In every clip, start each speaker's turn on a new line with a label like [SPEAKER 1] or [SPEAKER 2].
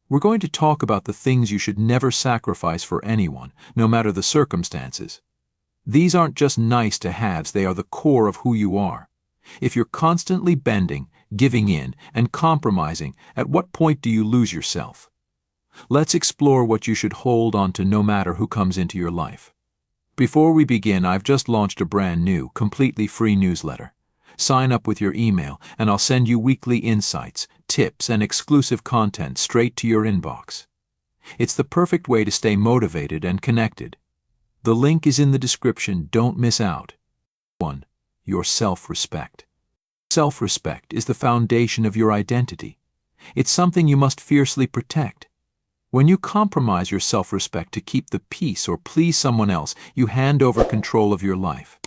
[SPEAKER 1] We're going to talk about the things you should never sacrifice for anyone, no matter the circumstances. These aren't just nice to haves, they are the core of who you are. If you're constantly bending, giving in, and compromising, at what point do you lose yourself? Let's explore what you should hold on to no matter who comes into your life. Before we begin, I've just launched a brand new, completely free newsletter. Sign up with your email, and I'll send you weekly insights, tips, and exclusive content straight to your inbox. It's the perfect way to stay motivated and connected. The link is in the description. Don't miss out. 1. Your self-respect. Self-respect is the foundation of your identity. It's something you must fiercely protect. When you compromise your self-respect to keep the peace or please someone else, you hand over control of your life.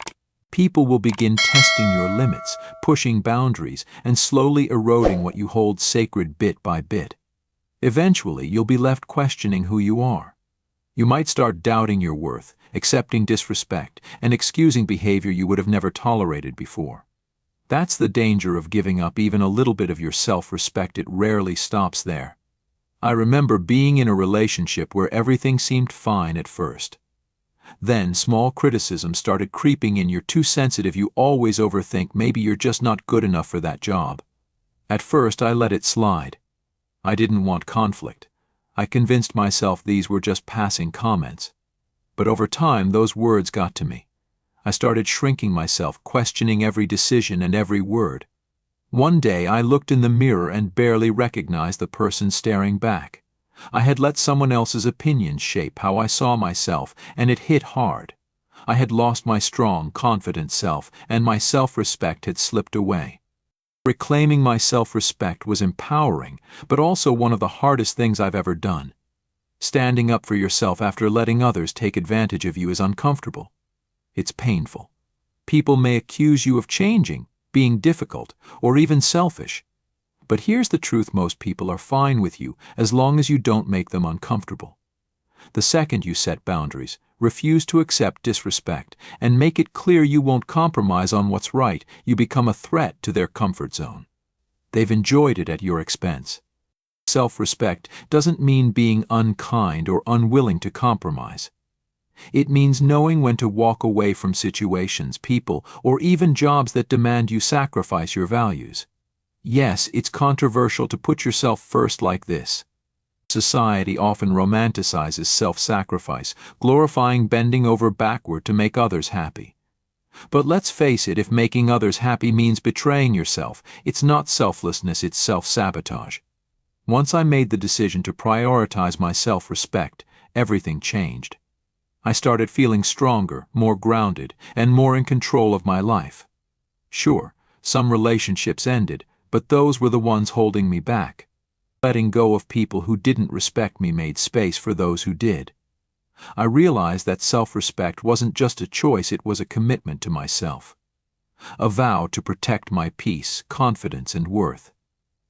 [SPEAKER 1] People will begin testing your limits, pushing boundaries, and slowly eroding what you hold sacred bit by bit. Eventually, you'll be left questioning who you are. You might start doubting your worth, accepting disrespect, and excusing behavior you would have never tolerated before. That's the danger of giving up even a little bit of your self-respect. It rarely stops there. I remember being in a relationship where everything seemed fine at first. Then small criticisms started creeping in. You're too sensitive, you always overthink, maybe you're just not good enough for that job. At first I let it slide. I didn't want conflict. I convinced myself these were just passing comments. But over time those words got to me. I started shrinking myself, questioning every decision and every word. One day I looked in the mirror and barely recognized the person staring back. I had let someone else's opinions shape how I saw myself, and it hit hard. I had lost my strong, confident self, and my self-respect had slipped away. Reclaiming my self-respect was empowering, but also one of the hardest things I've ever done. Standing up for yourself after letting others take advantage of you is uncomfortable. It's painful. People may accuse you of changing, being difficult, or even selfish. But here's the truth: most people are fine with you as long as you don't make them uncomfortable. The second you set boundaries, refuse to accept disrespect, and make it clear you won't compromise on what's right, you become a threat to their comfort zone. They've enjoyed it at your expense. Self-respect doesn't mean being unkind or unwilling to compromise. It means knowing when to walk away from situations, people, or even jobs that demand you sacrifice your values. Yes, it's controversial to put yourself first like this. Society often romanticizes self-sacrifice, glorifying bending over backward to make others happy. But let's face it, if making others happy means betraying yourself, it's not selflessness, it's self-sabotage. Once I made the decision to prioritize my self-respect, everything changed. I started feeling stronger, more grounded, and more in control of my life. Sure, some relationships ended, but those were the ones holding me back. Letting go of people who didn't respect me made space for those who did. I realized that self-respect wasn't just a choice, it was a commitment to myself. A vow to protect my peace, confidence, and worth.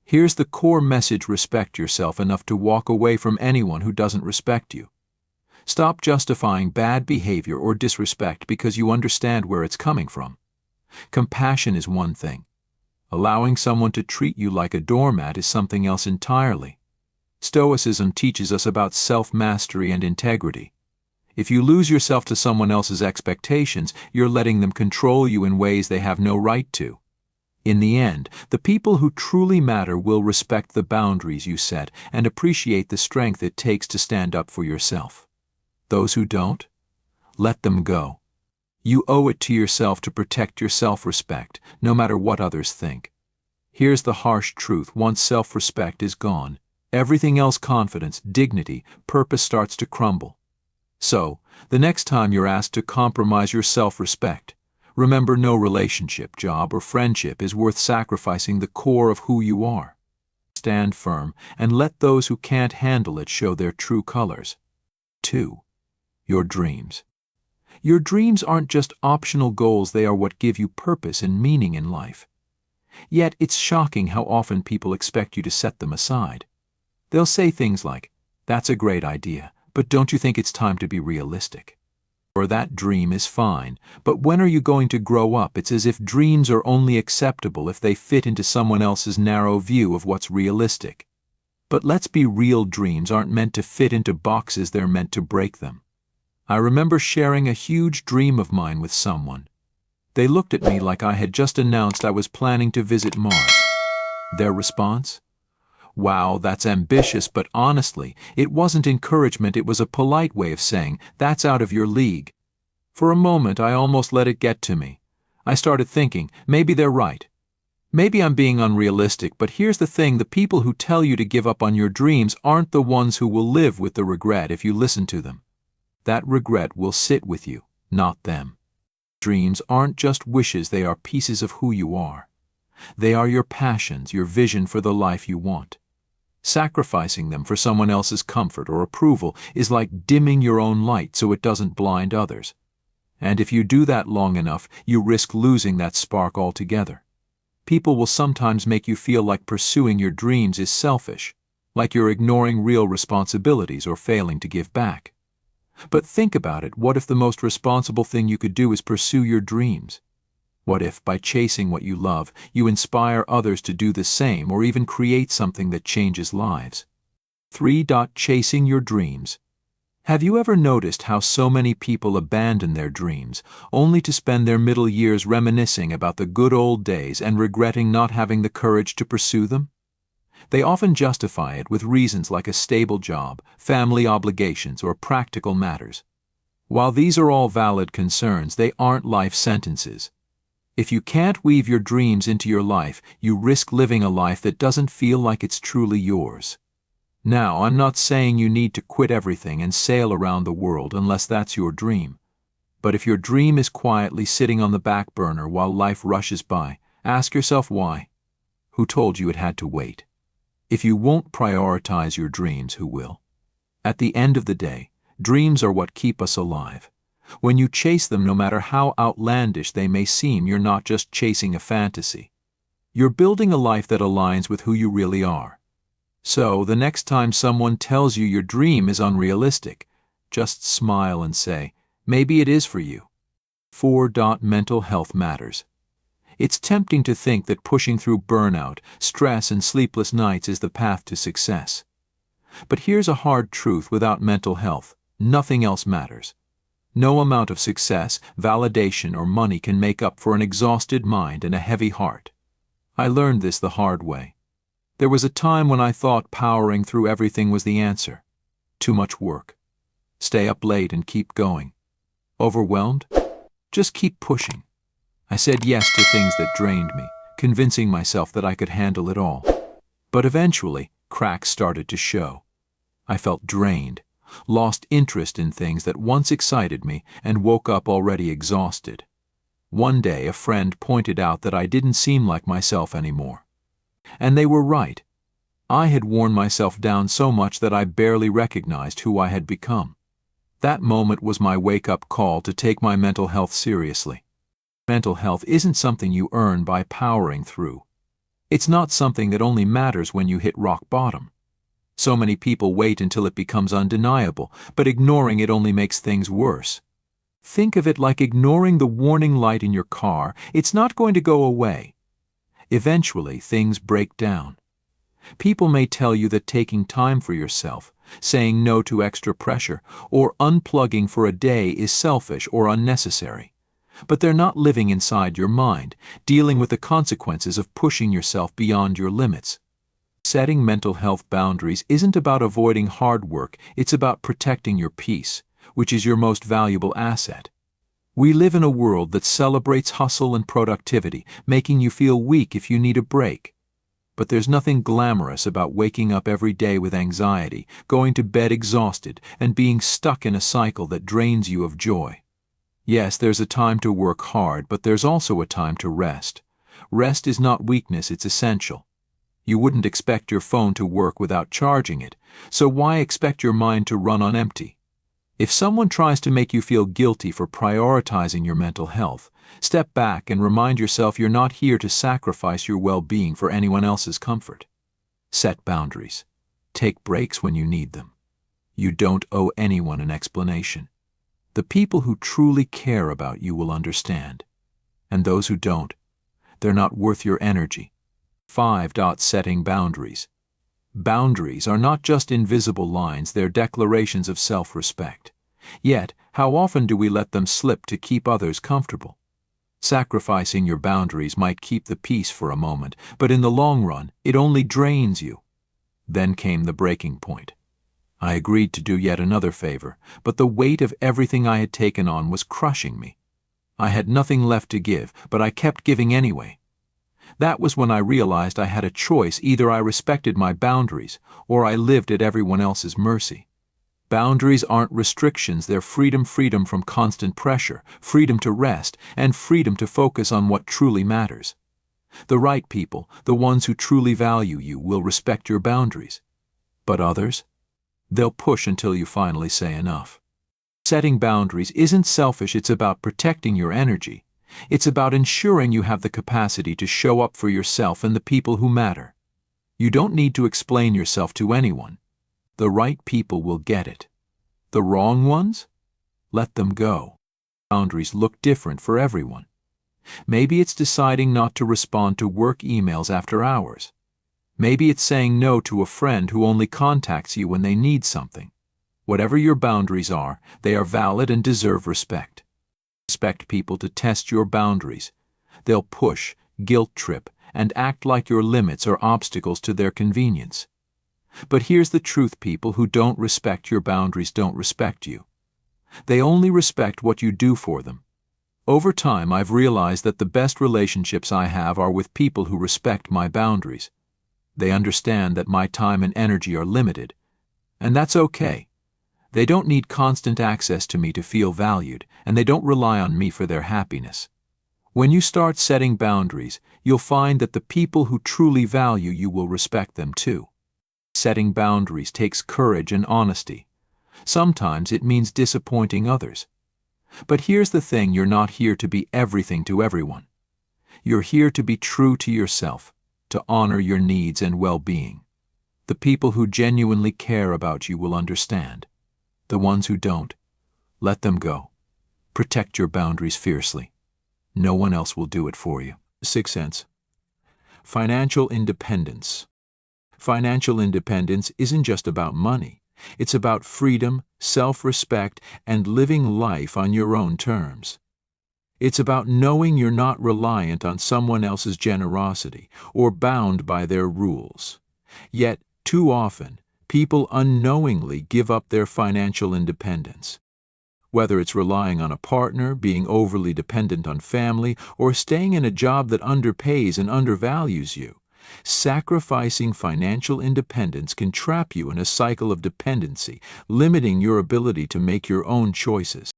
[SPEAKER 1] Here's the core message: respect yourself enough to walk away from anyone who doesn't respect you. Stop justifying bad behavior or disrespect because you understand where it's coming from. Compassion is one thing. Allowing someone to treat you like a doormat is something else entirely. Stoicism teaches us about self-mastery and integrity. If you lose yourself to someone else's expectations, you're letting them control you in ways they have no right to. In the end, the people who truly matter will respect the boundaries you set and appreciate the strength it takes to stand up for yourself. Those who don't, let them go. You owe it to yourself to protect your self-respect, no matter what others think. Here's the harsh truth: once self-respect is gone, everything else, confidence, dignity, purpose, starts to crumble. So, the next time you're asked to compromise your self-respect, remember, no relationship, job, or friendship is worth sacrificing the core of who you are. Stand firm and let those who can't handle it show their true colors. 2. Your dreams. Your dreams aren't just optional goals, they are what give you purpose and meaning in life. Yet it's shocking how often people expect you to set them aside. They'll say things like, "That's a great idea, but don't you think it's time to be realistic?" Or, "That dream is fine, but when are you going to grow up?" It's as if dreams are only acceptable if they fit into someone else's narrow view of what's realistic. But let's be real, dreams aren't meant to fit into boxes, they're meant to break them. I remember sharing a huge dream of mine with someone. They looked at me like I had just announced I was planning to visit Mars. Their response? Wow, that's ambitious, but honestly, it wasn't encouragement, it was a polite way of saying, that's out of your league. For a moment, I almost let it get to me. I started thinking, maybe they're right. Maybe I'm being unrealistic, but here's the thing, the people who tell you to give up on your dreams aren't the ones who will live with the regret if you listen to them. That regret will sit with you, not them. Dreams aren't just wishes, they are pieces of who you are. They are your passions, your vision for the life you want. Sacrificing them for someone else's comfort or approval is like dimming your own light so it doesn't blind others. And if you do that long enough, you risk losing that spark altogether. People will sometimes make you feel like pursuing your dreams is selfish, like you're ignoring real responsibilities or failing to give back. But think about it, what if the most responsible thing you could do is pursue your dreams? What if, by chasing what you love, you inspire others to do the same or even create something that changes lives? 3. Chasing your dreams. Have you ever noticed how so many people abandon their dreams, only to spend their middle years reminiscing about the good old days and regretting not having the courage to pursue them? They often justify it with reasons like a stable job, family obligations, or practical matters. While these are all valid concerns, they aren't life sentences. If you can't weave your dreams into your life, you risk living a life that doesn't feel like it's truly yours. Now, I'm not saying you need to quit everything and sail around the world unless that's your dream. But if your dream is quietly sitting on the back burner while life rushes by, ask yourself why. Who told you it had to wait? If you won't prioritize your dreams, who will? At the end of the day, dreams are what keep us alive. When you chase them, no matter how outlandish they may seem, you're not just chasing a fantasy. You're building a life that aligns with who you really are. So, the next time someone tells you your dream is unrealistic, just smile and say, maybe it is for you. 4. Mental health matters. It's tempting to think that pushing through burnout, stress, and sleepless nights is the path to success. But here's a hard truth: without mental health, nothing else matters. No amount of success, validation, or money can make up for an exhausted mind and a heavy heart. I learned this the hard way. There was a time when I thought powering through everything was the answer. Too much work. Stay up late and keep going. Overwhelmed? Just keep pushing. I said yes to things that drained me, convincing myself that I could handle it all. But eventually, cracks started to show. I felt drained, lost interest in things that once excited me, and woke up already exhausted. One day, a friend pointed out that I didn't seem like myself anymore. And they were right. I had worn myself down so much that I barely recognized who I had become. That moment was my wake-up call to take my mental health seriously. Mental health isn't something you earn by powering through. It's not something that only matters when you hit rock bottom. So many people wait until it becomes undeniable, but ignoring it only makes things worse. Think of it like ignoring the warning light in your car. It's not going to go away. Eventually, things break down. People may tell you that taking time for yourself, saying no to extra pressure, or unplugging for a day is selfish or unnecessary. But they're not living inside your mind, dealing with the consequences of pushing yourself beyond your limits. Setting mental health boundaries isn't about avoiding hard work, it's about protecting your peace, which is your most valuable asset. We live in a world that celebrates hustle and productivity, making you feel weak if you need a break. But there's nothing glamorous about waking up every day with anxiety, going to bed exhausted, and being stuck in a cycle that drains you of joy. Yes, there's a time to work hard, but there's also a time to rest. Rest is not weakness, it's essential. You wouldn't expect your phone to work without charging it, so why expect your mind to run on empty? If someone tries to make you feel guilty for prioritizing your mental health, step back and remind yourself you're not here to sacrifice your well-being for anyone else's comfort. Set boundaries. Take breaks when you need them. You don't owe anyone an explanation. The people who truly care about you will understand. And those who don't, they're not worth your energy. 5. Setting boundaries. Boundaries are not just invisible lines, they're declarations of self-respect. Yet, how often do we let them slip to keep others comfortable? Sacrificing your boundaries might keep the peace for a moment, but in the long run, it only drains you. Then came the breaking point. I agreed to do yet another favor, but the weight of everything I had taken on was crushing me. I had nothing left to give, but I kept giving anyway. That was when I realized I had a choice: either I respected my boundaries, or I lived at everyone else's mercy. Boundaries aren't restrictions, they're freedom from constant pressure, freedom to rest, and freedom to focus on what truly matters. The right people, the ones who truly value you, will respect your boundaries. But others? They'll push until you finally say enough. Setting boundaries isn't selfish, it's about protecting your energy. It's about ensuring you have the capacity to show up for yourself and the people who matter. You don't need to explain yourself to anyone. The right people will get it. The wrong ones? Let them go. Boundaries look different for everyone. Maybe it's deciding not to respond to work emails after hours. Maybe it's saying no to a friend who only contacts you when they need something. Whatever your boundaries are, they are valid and deserve respect. Expect people to test your boundaries. They'll push, guilt trip, and act like your limits are obstacles to their convenience. But here's the truth: people who don't respect your boundaries don't respect you. They only respect what you do for them. Over time, I've realized that the best relationships I have are with people who respect my boundaries. They understand that my time and energy are limited, and that's okay. They don't need constant access to me to feel valued, and they don't rely on me for their happiness. When you start setting boundaries, you'll find that the people who truly value you will respect them too. Setting boundaries takes courage and honesty. Sometimes it means disappointing others. But here's the thing: you're not here to be everything to everyone. You're here to be true to yourself, to honor your needs and well-being. The people who genuinely care about you will understand. The ones who don't, let them go. Protect your boundaries fiercely. No one else will do it for you. 6 cents. Financial independence. Financial independence isn't just about money. It's about freedom, self-respect, and living life on your own terms. It's about knowing you're not reliant on someone else's generosity or bound by their rules. Yet, too often, people unknowingly give up their financial independence. Whether it's relying on a partner, being overly dependent on family, or staying in a job that underpays and undervalues you, sacrificing financial independence can trap you in a cycle of dependency, limiting your ability to make your own choices.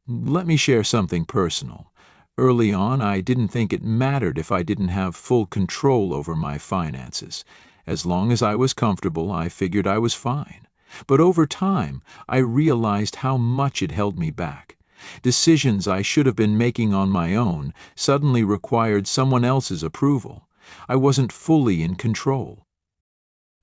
[SPEAKER 1] Let me share something personal. Early on, I didn't think it mattered if I didn't have full control over my finances. As long as I was comfortable, I figured I was fine. But over time, I realized how much it held me back. Decisions I should have been making on my own suddenly required someone else's approval. I wasn't fully in control.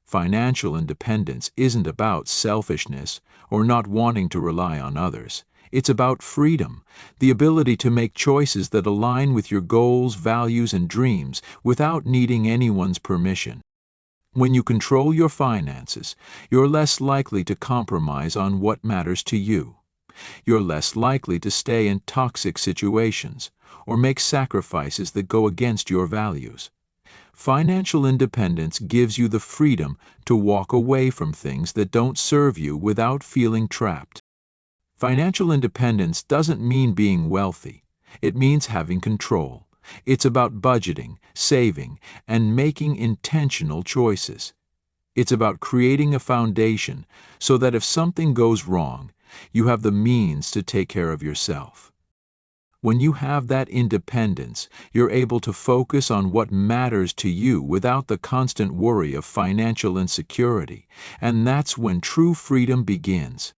[SPEAKER 1] Financial independence isn't about selfishness or not wanting to rely on others. It's about freedom, the ability to make choices that align with your goals, values, and dreams without needing anyone's permission. When you control your finances, you're less likely to compromise on what matters to you. You're less likely to stay in toxic situations or make sacrifices that go against your values. Financial independence gives you the freedom to walk away from things that don't serve you without feeling trapped. Financial independence doesn't mean being wealthy. It means having control. It's about budgeting, saving, and making intentional choices. It's about creating a foundation so that if something goes wrong, you have the means to take care of yourself. When you have that independence, you're able to focus on what matters to you without the constant worry of financial insecurity, and that's when true freedom begins.